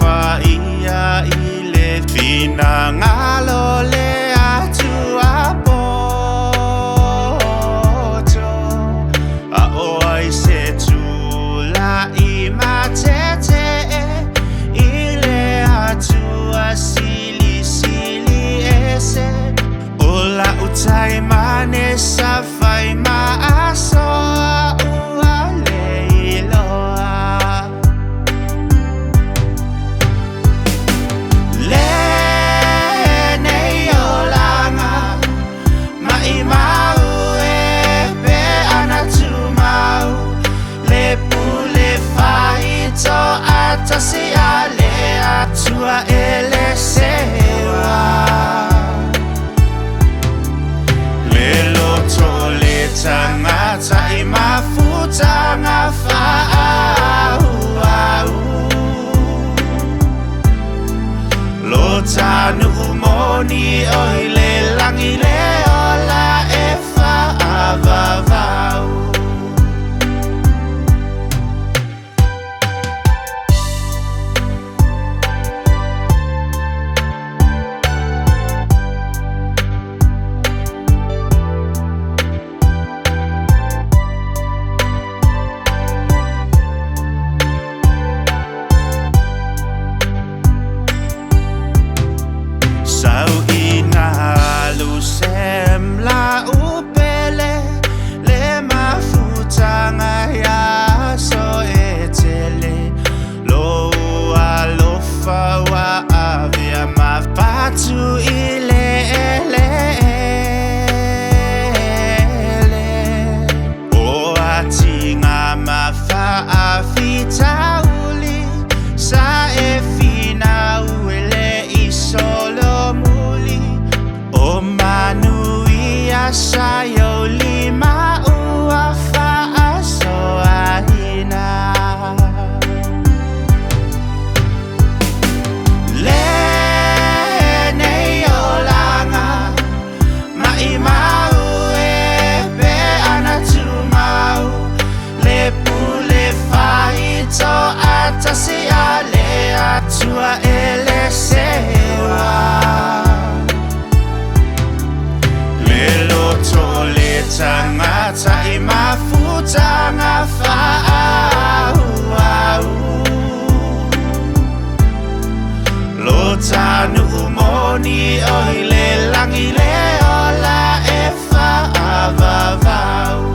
faia I le finangalo le atu apoto a o ai se tula I matete I le atu a sili ese ola utai mane sa fai maaso si ale atua ele sewa le loto le tangata I mafuta ngafa lo tanu moni oi le langi le ola e fa avavau Sau ina lusem la upele le mafutanga ya so etele lo alofa wa avia mafatu ile o atinga mafa afita uli sa efina uele isolo sayo lima uafa aso ahina le neolanga maimau pe anatumau le pule faito atasi ale atua ele sewa tangata I mafuta ngafa lo tanu moni oi le langi le ola e fa avavau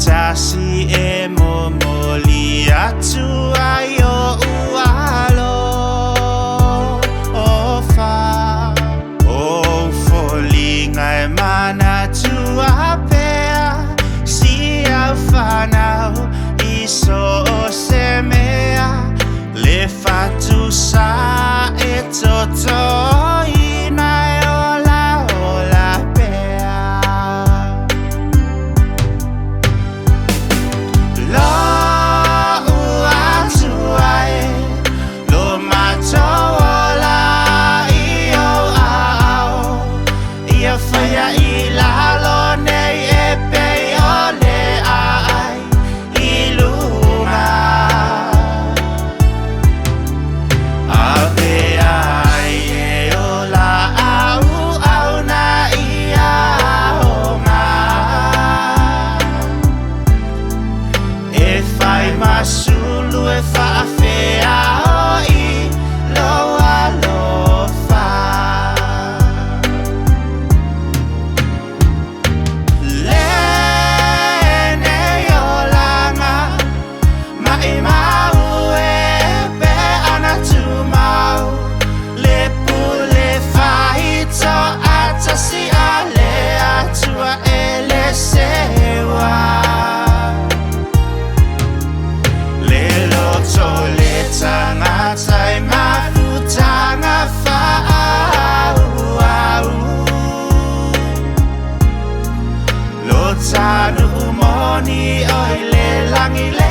tasi e momoli atu ayo ualo ofa o folinga e mana tu apea si alfanau iso semea le fatu sa e toto Ave ai Sanu umoni oi le langi le